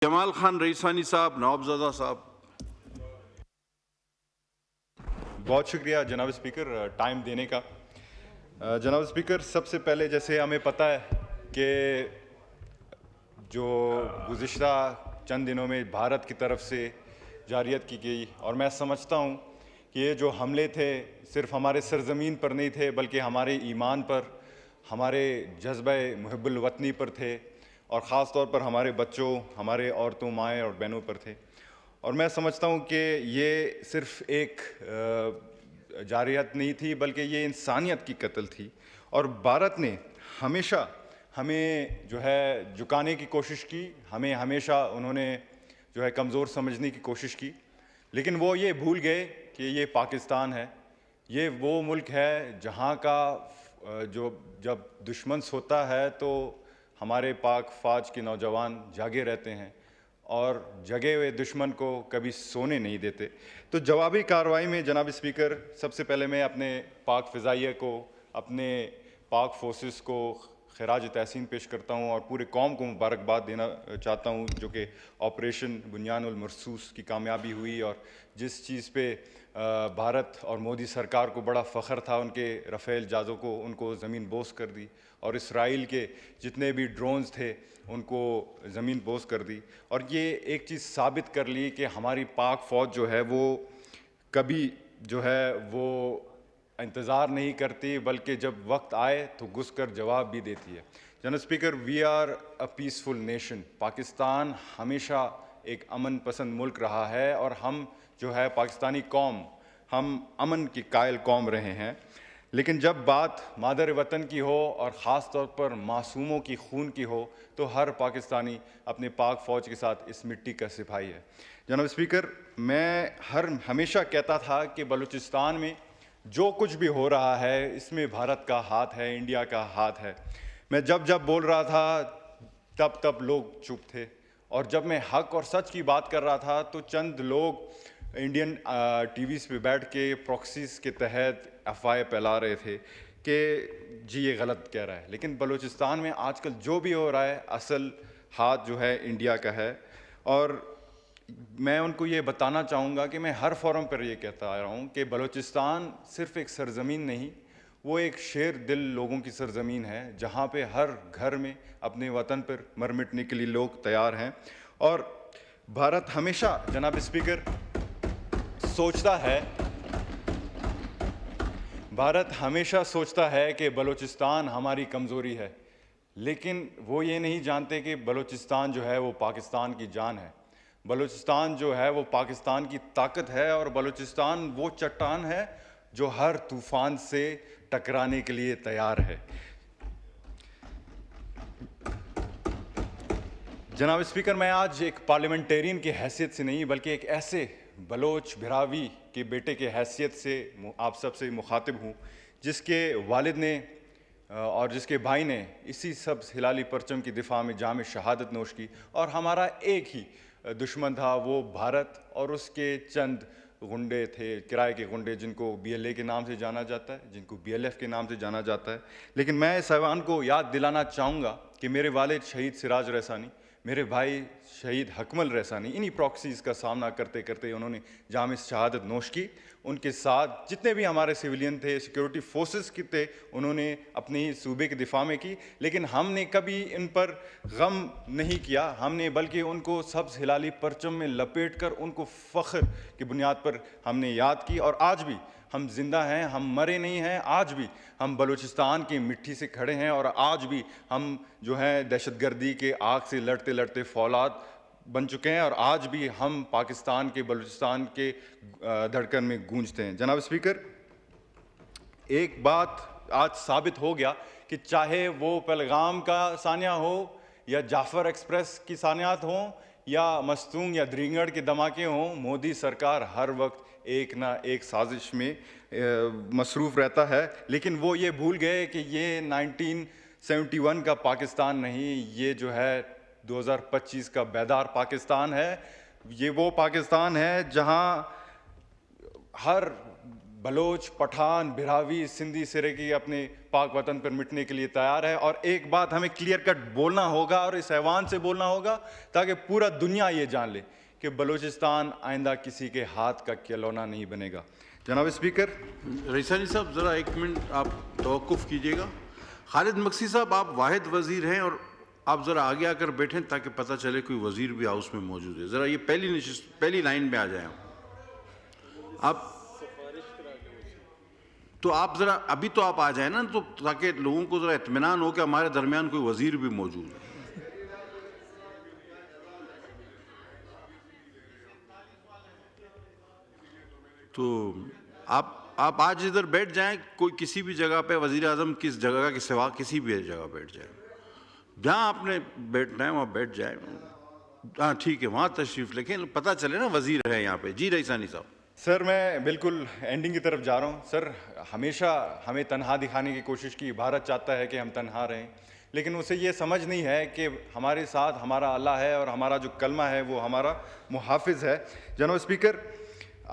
जमाल खान रईसानी साहब, नवाबजादा साहब। बहुत शुक्रिया जनाब स्पीकर टाइम देने का। जनाब स्पीकर, सबसे पहले जैसे हमें पता है कि जो गुज़िश्ता चंद दिनों में भारत की तरफ से जारियत की गई, और मैं समझता हूँ कि ये जो हमले थे सिर्फ हमारे सरज़मीन पर नहीं थे बल्कि हमारे ईमान पर, हमारे जज्बे मुहिब्बुल वतनी पर थे, और ख़ास तौर पर हमारे बच्चों, हमारे औरतों, माएँ और बहनों पर थे। और मैं समझता हूँ कि ये सिर्फ एक जारियत नहीं थी बल्कि ये इंसानियत की कत्ल थी। और भारत ने हमेशा हमें जो है झुकाने की कोशिश की, हमें हमेशा उन्होंने जो है कमज़ोर समझने की कोशिश की, लेकिन वो ये भूल गए कि ये पाकिस्तान है, ये वो मुल्क है जहाँ का जो जब दुश्मन सोता है तो हमारे पाक फ़ौज के नौजवान जागे रहते हैं और जगे हुए दुश्मन को कभी सोने नहीं देते। तो जवाबी कार्रवाई में जनाब स्पीकर, सबसे पहले मैं अपने पाक फ़िज़ाइया को, अपने पाक फोर्सेस को खराज तहसीन पेश करता हूँ और पूरे कौम को मुबारकबाद देना चाहता हूँ, जो कि ऑपरेशन बुनियान उल मरसूस की कामयाबी हुई। और जिस चीज़ पे भारत और मोदी सरकार को बड़ा फ़ख्र था, उनके रफ़ेल जहाज़ों को उनको ज़मीन बोस कर दी, और इसराइल के जितने भी ड्रोन्स थे उनको ज़मीन बोस कर दी। और ये एक चीज़ साबित कर ली कि हमारी पाक फ़ौज जो है वो कभी जो है वो इंतज़ार नहीं करती, बल्कि जब वक्त आए तो घुस कर जवाब भी देती है। General speaker, we are a peaceful nation. Pakistan हमेशा एक अमन पसंद मुल्क रहा है, और हम जो है पाकिस्तानी कौम, हम अमन की कायल कौम रहे हैं। लेकिन जब बात मादर वतन की हो और ख़ास तौर पर मासूमों की खून की हो, तो हर पाकिस्तानी अपने पाक फ़ौज के साथ इस मिट्टी का सिपाही है। जनाब स्पीकर, मैं हमेशा कहता था कि बलूचिस्तान में जो कुछ भी हो रहा है इसमें भारत का हाथ है, इंडिया का हाथ है। मैं जब जब बोल रहा था तब तब लोग चुप थे, और जब मैं हक और सच की बात कर रहा था तो चंद लोग इंडियन टीवीज़ पे बैठ के प्रॉक्सीज़ के तहत अफवाहें फैला रहे थे कि जी ये गलत कह रहा है। लेकिन बलूचिस्तान में आजकल जो भी हो रहा है, असल हाथ जो है इंडिया का है। और मैं उनको ये बताना चाहूँगा कि मैं हर फोरम पर ये कहता आ रहा हूँ कि बलूचिस्तान सिर्फ एक सरज़मीन नहीं, वो एक शेर दिल लोगों की सरज़मीन है, जहाँ पे हर घर में अपने वतन पर मर मिटने के लिए लोग तैयार हैं। और भारत हमेशा जनाब स्पीकर सोचता है, भारत हमेशा सोचता है कि बलूचिस्तान हमारी कमज़ोरी है, लेकिन वो ये नहीं जानते कि बलूचिस्तान जो है वो पाकिस्तान की जान है। बलूचिस्तान जो है वो पाकिस्तान की ताकत है, और बलूचिस्तान वो चट्टान है जो हर तूफ़ान से टकराने के लिए तैयार है। जनाब स्पीकर, मैं आज एक पार्लियामेंटेरियन की हैसियत से नहीं बल्कि एक ऐसे बलोच भिरावी के बेटे के हैसियत से आप सबसे मुखातिब हूँ, जिसके वालिद ने और जिसके भाई ने इसी सब हिलाली परचम की दिफा में जाम शहादत नोश की। और हमारा एक ही दुश्मन था, वो भारत और उसके चंद गुंडे थे, किराए के गुंडे, जिनको BLA के नाम से जाना जाता है, जिनको BLF के नाम से जाना जाता है। लेकिन मैं इस ऐवान को याद दिलाना चाहूँगा कि मेरे वालिद शहीद सिराज रैसानी, मेरे भाई शहीद हकमल रैसानी, इन्हीं प्रॉक्सीज़ का सामना करते करते उन्होंने जाम शहादत नोश की। उनके साथ जितने भी हमारे सिविलियन थे, सिक्योरिटी फोर्सेस के थे, उन्होंने अपने ही सूबे के दिफा में की। लेकिन हमने कभी इन पर गम नहीं किया, हमने बल्कि उनको सब्ज़ हिलाली परचम में लपेट कर उनको फ़ख्र की बुनियाद पर हमने याद की। और आज भी हम जिंदा हैं, हम मरे नहीं हैं, आज भी हम बलूचिस्तान की मिट्टी से खड़े हैं, और आज भी हम जो है दहशतगर्दी के आग से लड़ते लड़ते फौलाद बन चुके हैं, और आज भी हम पाकिस्तान के, बलूचिस्तान के धड़कन में गूंजते हैं। जनाब स्पीकर, एक बात आज साबित हो गया कि चाहे वो पहलगाम का सानिया हो, या जाफ़र एक्सप्रेस की सानियात हों, या मस्तूंग या द्रिंगड़ के धमाके हों, मोदी सरकार हर वक्त एक ना एक साजिश में मसरूफ़ रहता है। लेकिन वो ये भूल गए कि ये 1971 का पाकिस्तान नहीं, ये जो है 2025 का बेदार पाकिस्तान है। ये वो पाकिस्तान है जहां हर बलोच, पठान, बिरावी, सिंधी सिरे की अपने पाक वतन पर मिटने के लिए तैयार है। और एक बात हमें क्लियर कट बोलना होगा और इस ऐवान से बोलना होगा ताकि पूरा दुनिया ये जान ले कि बलूचिस्तान आइंदा किसी के हाथ का खिलौना नहीं बनेगा। जनाब स्पीकर, रईसानी साहब ज़रा एक मिनट आप तवक्कुफ़ कीजिएगा। खालिद मक्सी साहब, आप वाहिद वज़ीर हैं और आप ज़रा आगे आकर बैठें ताकि पता चले कोई वज़ीर भी हाउस में मौजूद है। ज़रा ये पहली लाइन में आ जाएं आप। तो आप ज़रा अभी तो आप आ जाए ना, तो ताकि लोगों को ज़रा इत्मीनान हो कि हमारे दरमियान कोई वज़ीर भी मौजूद है। तो आप आज इधर बैठ जाएं, कोई किसी भी जगह पे, वज़ीर आज़म किस जगह के सिवा किसी भी जगह बैठ जाए, जहाँ आपने बैठना है वहाँ बैठ जाए। हाँ ठीक है, वहाँ तशरीफ़ लेकिन पता चले ना वज़ीर है यहाँ पे। जी रईसानी साहब। सर मैं बिल्कुल एंडिंग की तरफ जा रहा हूँ। सर हमेशा हमें तन्हा दिखाने की कोशिश की, भारत चाहता है कि हम तन्हा रहें, लेकिन उसे ये समझ नहीं है कि हमारे साथ हमारा अल्लाह है और हमारा जो कलमा है वो हमारा मुहाफ़िज़ है। जनाब स्पीकर,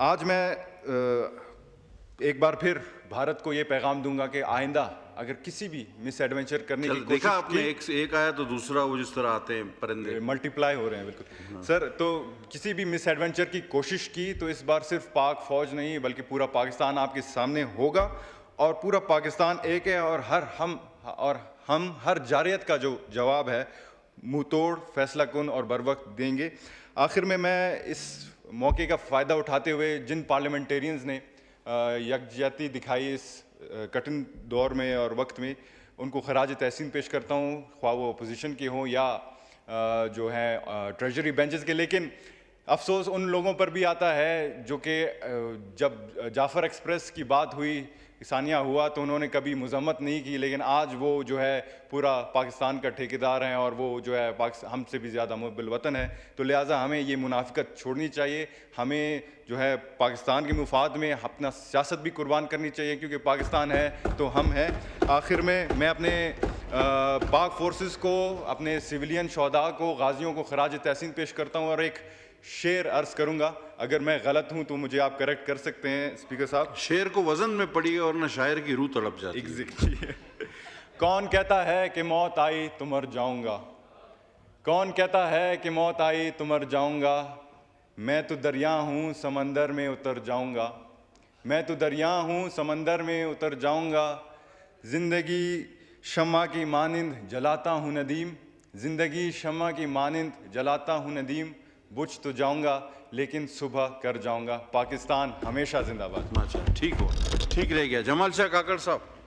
आज मैं एक बार फिर भारत को ये पैगाम दूंगा कि आइंदा अगर किसी भी मिस एडवेंचर करने की देखा कोशिश आपने, एक आया तो दूसरा वो जिस तरह आते हैं परिंदे मल्टीप्लाई हो रहे हैं। बिल्कुल सर, तो किसी भी मिस एडवेंचर की कोशिश की तो इस बार सिर्फ पाक फौज नहीं बल्कि पूरा पाकिस्तान आपके सामने होगा और पूरा पाकिस्तान एक है और हम हर जारियत का जो जवाब है मुंह तोड़, फैसला कुन और बर वक्त देंगे। आखिर में मैं इस मौके का फ़ायदा उठाते हुए जिन पार्लियामेंटेरियंस ने यकजहती दिखाई इस कठिन दौर में और वक्त में, उनको खराज तहसीन पेश करता हूँ, ख्वाह वो अपोजिशन के हों या जो हैं ट्रेजरी बेंचेस के। लेकिन अफसोस उन लोगों पर भी आता है जो कि जब जाफ़र एक्सप्रेस की बात हुई, सानिया हुआ, तो उन्होंने कभी मज़म्मत नहीं की, लेकिन आज वो जो है पूरा पाकिस्तान का ठेकेदार हैं और वो जो है हमसे भी ज़्यादा मुहब्बिल वतन है। तो लिहाजा हमें ये मुनाफिकत छोड़नी चाहिए, हमें जो है पाकिस्तान के मुफाद में अपना सियासत भी कुर्बान करनी चाहिए, क्योंकि पाकिस्तान है तो हम हैं। आखिर में मैं अपने पाक फोर्सेस को, अपने सिविलियन शहदा को, गाजियों को खराज तहसीन पेश करता हूँ और एक शेर अर्ज करूंगा। अगर मैं गलत हूं तो मुझे आप करेक्ट कर सकते हैं स्पीकर साहब। शेर को वजन में पड़िए और ना शायर की रूह तड़प जाती है। एग्जैक्टली। कौन कहता है कि मौत आई तो मर जाऊंगा, कौन कहता है कि मौत आई तो मर जाऊंगा, मैं तो दरिया हूं समंदर में उतर जाऊंगा, मैं तो दरिया हूं समंदर में उतर जाऊंगा, जिंदगी शम्मा की मानिंद जलाता हूं नदीम, जिंदगी शम्मा की मानिंद जलाता हूं नदीम, बुझ तो जाऊंगा लेकिन सुबह कर जाऊंगा। पाकिस्तान हमेशा जिंदाबाद। अच्छा ठीक हो, ठीक रह गया। जमाल शाह काकड़ साहब।